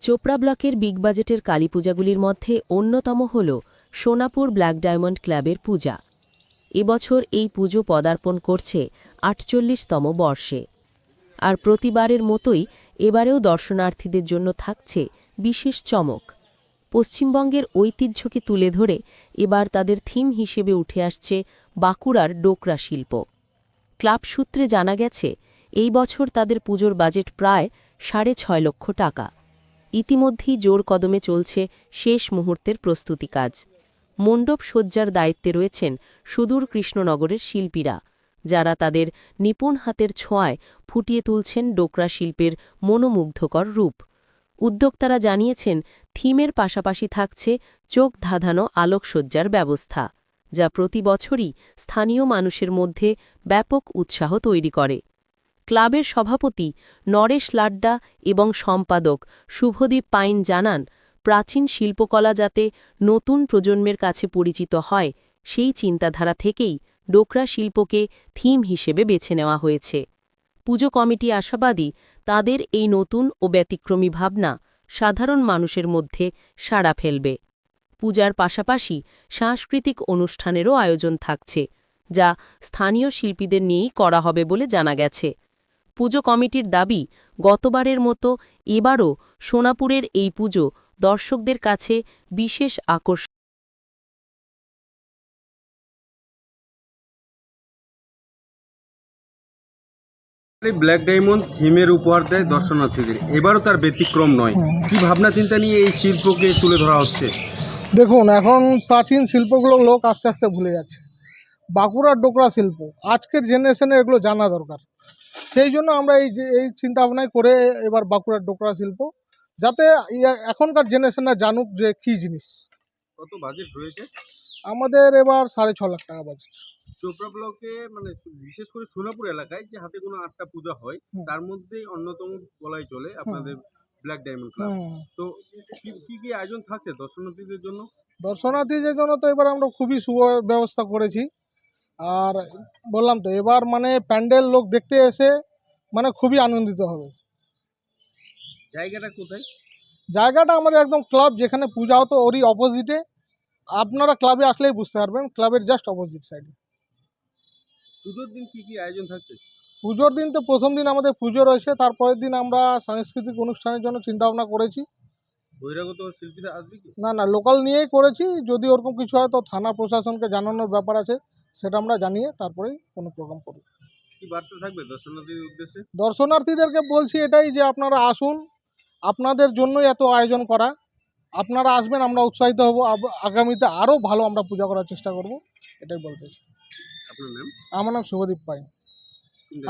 চোপড়া ব্লকের বিগ বাজেটের কালীপূজাগুলির মধ্যে অন্যতম হল সোনাপুর ব্ল্যাক ডায়মন্ড ক্লাবের পূজা। এবছর এই পুজো পদার্পণ করছে ৪৮তম বর্ষে। আর প্রতিবারের মতোই এবারেও দর্শনার্থীদের জন্য থাকছে বিশেষ চমক। পশ্চিমবঙ্গের ঐতিহ্যকে তুলে ধরে এবার তাদের থিম হিসেবে উঠে আসছে বাঁকুড়ার ডোকরা শিল্প। ক্লাব সূত্রে জানা গেছে, এই বছর তাদের পুজোর বাজেট প্রায় ৬.৫ লক্ষ টাকা। ইতিমধ্যেই জোর কদমে চলছে শেষ মুহূর্তের প্রস্তুতি কাজ। মণ্ডপ সজ্জার দায়িত্বে রয়েছেন সুদূর কৃষ্ণনগরের শিল্পীরা, যারা তাদের নিপুণ হাতের ছোঁয়ায় ফুটিয়ে তুলছেন ডোকরা শিল্পের মনোমুগ্ধকর রূপ। উদ্যোক্তারা জানিয়েছেন, থিমের পাশাপাশি থাকছে চোখ ধাঁধানো আলোকসজ্জার ব্যবস্থা, যা প্রতি বছরই স্থানীয় মানুষের মধ্যে ব্যাপক উৎসাহ তৈরি করে। ক্লাবের সভাপতি নরেশ লাড্ডা এবং সম্পাদক শুভদীপ পাইন জানান, প্রাচীন শিল্পকলা যাতে নতুন প্রজন্মের কাছে পরিচিত হয়, সেই চিন্তাধারা থেকেই ডোকরা শিল্পকে থিম হিসেবে বেছে নেওয়া হয়েছে। পুজো কমিটি আশাবাদী, তাদের এই নতুন ও ব্যতিক্রমী ভাবনা সাধারণ মানুষের মধ্যে সাড়া ফেলবে। পূজার পাশাপাশি সাংস্কৃতিক অনুষ্ঠানেরও আয়োজন থাকছে, যা স্থানীয় শিল্পীদের নিয়েই করা হবে বলে জানা গেছে। পুজো কমিটির দাবি, গতবারের মতো এবারও সোনাপুরের এই পুজো দর্শকদের কাছে বিশেষ আকর্ষণ। ব্ল্যাক ডায়মন্ড থিমের উপহার দেয় দর্শনার্থীদের, এবারও তার ব্যতিক্রম নয়। কি ভাবনা চিন্তা নিয়ে এই শিল্পকে তুলে ধরা হচ্ছে? দেখুন, এখন প্রাচীন শিল্পগুলো লোক আস্তে আস্তে ভুলে যাচ্ছে। বাঁকুড়ার ডোকরা শিল্প আজকের জেনারেশনে এগুলো জানা দরকার। সেই জন্য আমরা এই চিন্তা ভাবনায় করে এবার বাঁকুড়ার ডোকরা শিল্প, যাতে এখনকার জেনারেশনরা জানুক যে কী জিনিস। কত বাজেট রয়েছে? আমাদের এবার 6.5 লাখ টাকা বাজেট। চোপড়া ব্লকে মানে বিশেষ করে সোনাপুর এলাকায় যে হাতে কোনো 8টা পূজা হয়, তার মধ্যে অন্যতম বলাই চলে আপনাদের ব্ল্যাক ডায়মন্ড ক্লাব। তো কি কি আয়োজন থাকছে দর্শনার্থীদের জন্য? দর্শনার্থীদের জন্য তো এবার আমরা খুবই সুব্যবস্থা করেছি। আর বললাম তো, এবার মানে প্যান্ডেল লোক দেখতে এসে মানে খুবই আনন্দিত হবে। জায়গাটা কোথায়? জায়গাটা আমাদের একদম ক্লাব যেখানে পূজা হতো ওরই অপোজিটে। আপনারা ক্লাবে আসলেই বুঝতে পারবেন, ক্লাবের জাস্ট অপোজিট সাইডে। পুজোর দিন কি কি আয়োজন থাকছে? পুজোর দিন তো প্রথম দিন আমাদের পুজো রয়েছে, তারপরের দিন আমরা সাংস্কৃতিক অনুষ্ঠানের জন্য চিন্তাভাবনা করেছি। বহিরাগত শিল্পীরা আসবে কি? না, লোকাল নিয়েই করেছি। যদি ওরকম কিছু হয় তো থানা প্রশাসনকে জানানোর ব্যাপার আছে, সেটা আমরা জানিয়ে তারপরেই কোনো প্রোগ্রাম করব। কি বার্তা থাকবে দর্শনার্থীদের উদ্দেশ্যে? দর্শনার্থীদেরকে বলছি এটাই যে আপনারা আসুন, আপনাদের জন্যই এত আয়োজন করা। আপনারা আসবেন, আমরা উৎসাহিত হব, আগামীতে আরও ভালো আমরা পূজা করার চেষ্টা করব, এটাই বলতে চাই। আপনার নাম? আমার নাম শুভদীপ পাইন,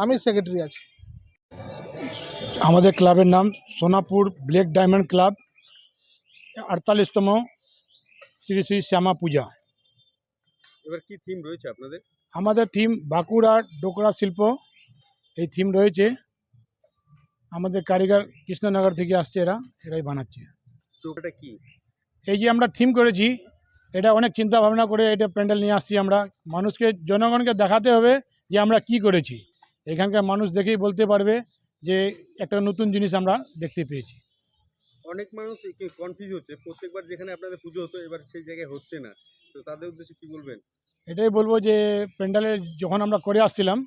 আমি সেক্রেটারি আছি। আমাদের ক্লাবের নাম সোনাপুর ব্ল্যাক ডায়মন্ড ক্লাব, 48তম শ্রী শ্রী শ্যামা পূজা। এবার কি থিম রয়েছে আপনাদের? আমাদের থিম বাঁকুড়ার ডোকরা শিল্প, এই থিম রয়েছে। আমাদের কারিগর কৃষ্ণনগর থেকে আসছে, এরাই বানাচ্ছে। চোখটা কি? এই যে আমরা থিম করেছি, এটা অনেক চিন্তা ভাবনা করে এটা প্যান্ডেল নিয়ে আসছি। আমরা মানুষকে, জনগণকে দেখাতে হবে যে আমরা কি করেছি। এখানকার মানুষ দেখেই বলতে পারবে যে একটা নতুন জিনিস আমরা দেখতে পেয়েছি। অনেক মানুষ কনফিউজ হচ্ছে, প্রত্যেকবার যেখানে আপনাদের পুজো হতো এবার সেই জায়গায় হচ্ছে না, তো তাদের উদ্দেশ্যে কি বলবেন? এটাই বলবো যে প্যান্ডেলে যখন আমরা করে আসছিলাম,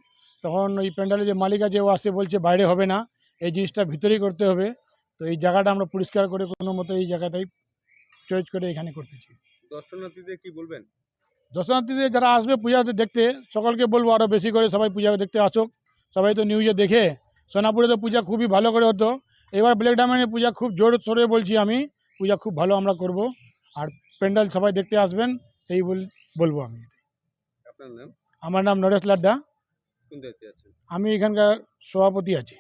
তখন ওই প্যান্ডেলে যে মালিক আছে ও আসে বলছে বাইরে হবে না, এই জিনিসটা ভিতরেই করতে হবে। তো এই জায়গাটা আমরা পরিষ্কার করে কোনো মতো এই জায়গাটাই চয়েস করে এখানে করতেছি। দর্শনার্থীদের কি বলবেন? দর্শনার্থীদের যারা আসবে পূজাতে দেখতে, সকলকে বলবো আরও বেশি করে সবাই পূজা দেখতে আসুক। সবাই তো নিউজে দেখে, সোনাপুরে তো পূজা খুবই ভালো করে হতো, এবার ব্ল্যাক ডায়মন্ডের পূজা খুব জোর সোরে বলছি আমি, পূজা খুব ভালো আমরা করব। আর প্যান্ডেল সবাই দেখতে আসবেন, এই বলবো আমি। আপনার নাম? আমার নাম নরেশ লাড্ডা, কোন দায়িত্বে আছেন? আমি এখানকার সভাপতি আছি।